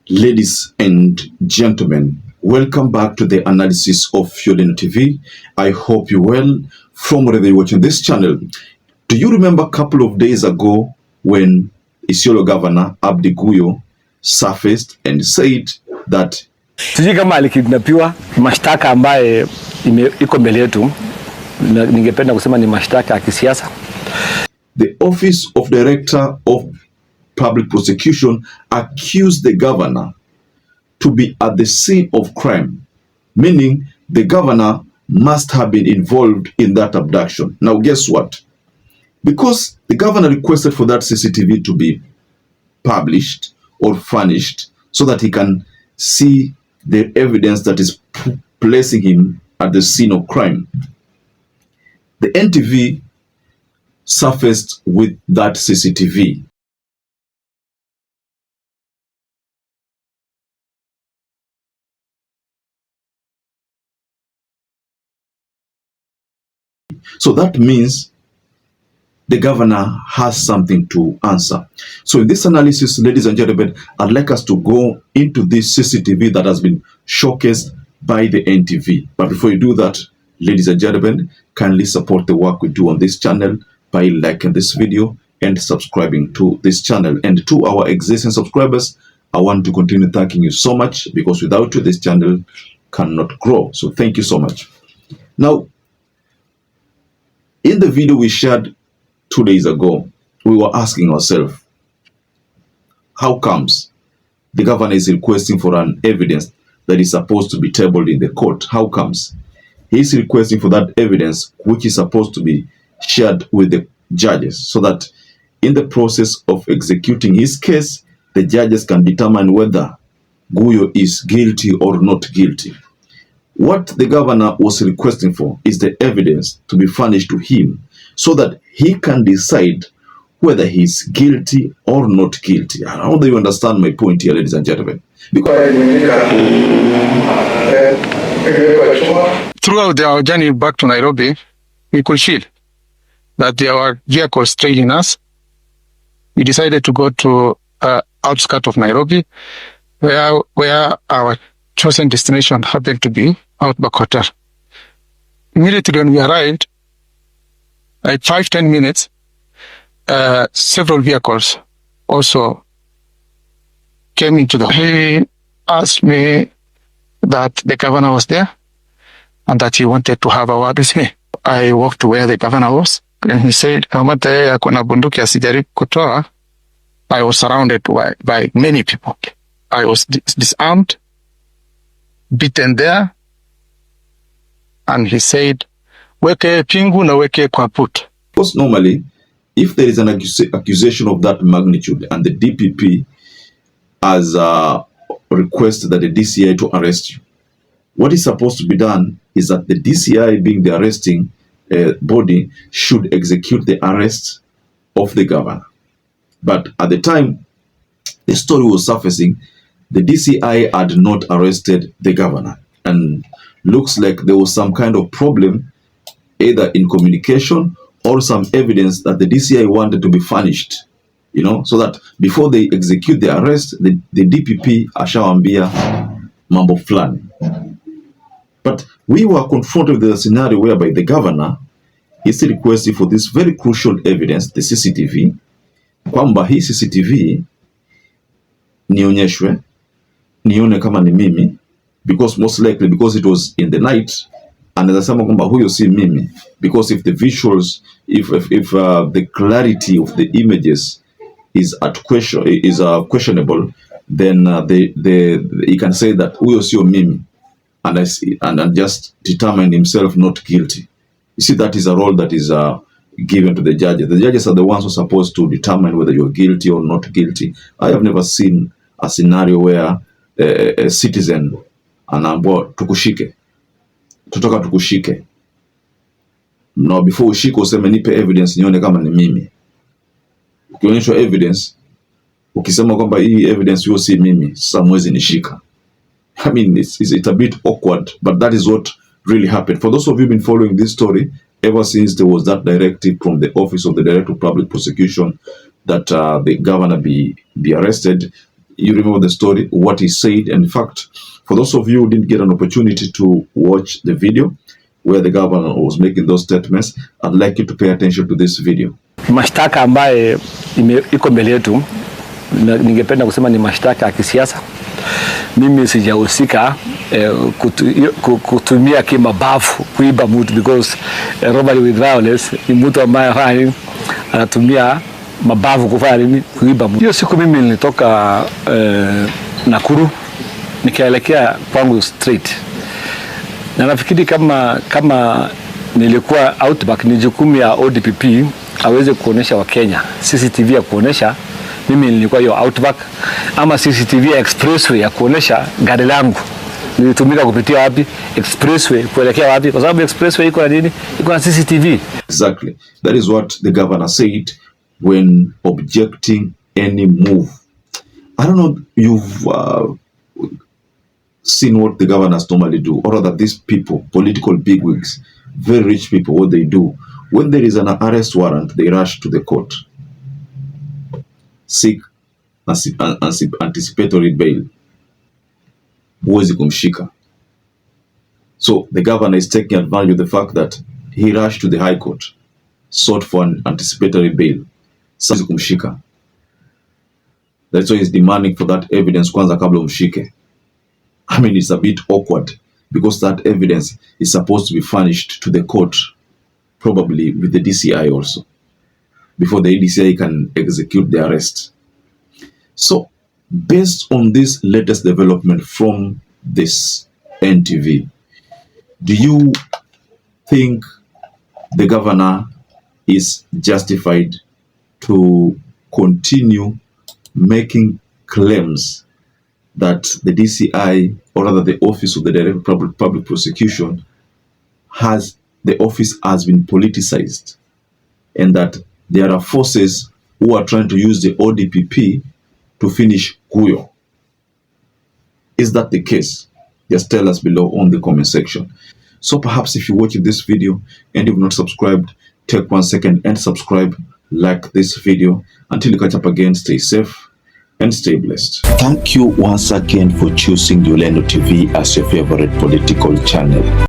Ladies and gentlemen, welcome back to the analysis of YOLENO TV. I hope you're well from wherever you're watching this channel. Do you remember a couple of days ago when Isiolo Governor Abdi Guyo surfaced and said that sijui kama alikidnapiwa, mashtaka ambaye iko mbele yetu, ningependa kusema ni mashtaka ya kisiasa. The Office of Director of Public Prosecution accused the governor to be at the scene of crime, meaning the governor must have been involved in that abduction. Now guess what? Because the governor requested for that CCTV to be published or furnished so that he can see the evidence that is placing him at the scene of crime, the NTV surfaced with that CCTV. So that means the governor has something to answer. So in this analysis, ladies and gentlemen, I'd like us to go into this CCTV that has been showcased by the NTV. But before you do that, ladies and gentlemen, kindly support the work we do on this channel by liking this video and subscribing to this channel. And to our existing subscribers, I want to continue thanking you so much, because without you, this channel cannot grow. So thank you so much. Now, in the video we shared 2 days ago, we were asking ourselves, how comes the governor is requesting for an evidence that is supposed to be tabled in the court? How comes he is requesting for that evidence which is supposed to be shared with the judges, so that in the process of executing his case, the judges can determine whether Guyo is guilty or not guilty? What the governor was requesting for is the evidence to be furnished to him so that he can decide whether he's guilty or not guilty. How do you understand my point here, ladies and gentlemen? Because throughout our journey back to Nairobi, we could feel that there were vehicles trailing us. We decided to go to outskirts of Nairobi, where our chosen destination happened to be Outback Hotel. Immediately when we arrived, like 5-10 minutes, several vehicles also came into the. He asked me that the governor was there and that he wanted to have a word with me. I walked to where the governor was, and he said, I was surrounded by many people. I was disarmed, beaten there, and he said, weke pingu na weke kwa put. Because normally, if there is an accusation of that magnitude and the DPP has requested that the DCI to arrest you, what is supposed to be done is that the DCI, being the arresting body, should execute the arrest of the governor. But at the time the story was surfacing, the DCI had not arrested the governor, and looks like there was some kind of problem either in communication or some evidence that the DCI wanted to be furnished, so that before they execute the arrest, the DPP ashawambia mambo fulani. But we were confronted with a scenario whereby the governor is requesting for this very crucial evidence, the CCTV, kwamba hii CCTV nionyeshwe, nione kama ni mimi, because most likely because it was in the night, and anasema kwamba huyo si mimi, because if the visuals, if the clarity of the images is questionable, then he can say that huyo sio mimi, and just determine himself not guilty. You see, that is a role that is given to the judges. The judges are the ones who are supposed to determine whether you're guilty or not guilty. I have never seen a scenario where a citizen anaambiwa tukushike, tutoka tukushike. No, before ushike useme nipe evidence nione kama ni mimi. Ukionyeshwa evidence, ukisema kwamba hii evidence hiyo si mimi, sasa mwezi nishika. I mean, it's a bit awkward, but that is what really happened. For those of you who've been following this story, ever since there was that directive from the Office of the Director of Public Prosecution that the governor be arrested, You remember the story, what he said. And in fact, for those of you who didn't get an opportunity to watch the video where the governor was making those statements, I'd like you to pay attention to this video. Mashtaka ambaye iko mbele yetu, ningependa kusema ni mashtaka ya kisiasa. Mimi sijahusika kutumia kimabavu kuiba mtu, because robbery with violence ni mtu ambaye anatumia mabavu kufanya nini, kuiba mtu. Hiyo siku mimi nilitoka Nakuru nikaelekea kwangu straight, na nafikiri kama nilikuwa outback, ni jukumu ya ODPP aweze kuonesha Wakenya CCTV ya kuonesha mimi nilikuwa hiyo outback, ama CCTV ya expressway ya kuonesha gari langu nilitumika kupitia wapi, expressway kuelekea wapi, kwa sababu expressway iko na nini, iko na CCTV. Exactly, that is what the governor said when objecting any move. I don't know, you've seen what the governors normally do, or that these people, political bigwigs, very rich people, what they do when there is an arrest warrant, they rush to the court, seek anticipatory bail. Huwezi kumshika. So the governor is taking advantage of the fact that he rushed to the High Court, sought for an anticipatory bail. Huwezi kumshika. That's why he's demanding for that evidence kwanza kabla umshike. I mean, it's a bit awkward because that evidence is supposed to be furnished to the court, probably with the DCI also, before the DCI can execute the arrest. So, based on this latest development from this NTV, do you think the governor is justified to continue making claims that the DCI, or rather the Office of the Director of Public Prosecution, has been politicized, and that there are forces who are trying to use the ODPP to finish Kuyo? Is that the case? Just tell us below on the comment section. So perhaps if you're watching this video and you've not subscribed, take 1 second and subscribe, like this video. Until you catch up again, stay safe and stay blessed. Thank you once again for choosing YOLENO TV as your favorite political channel.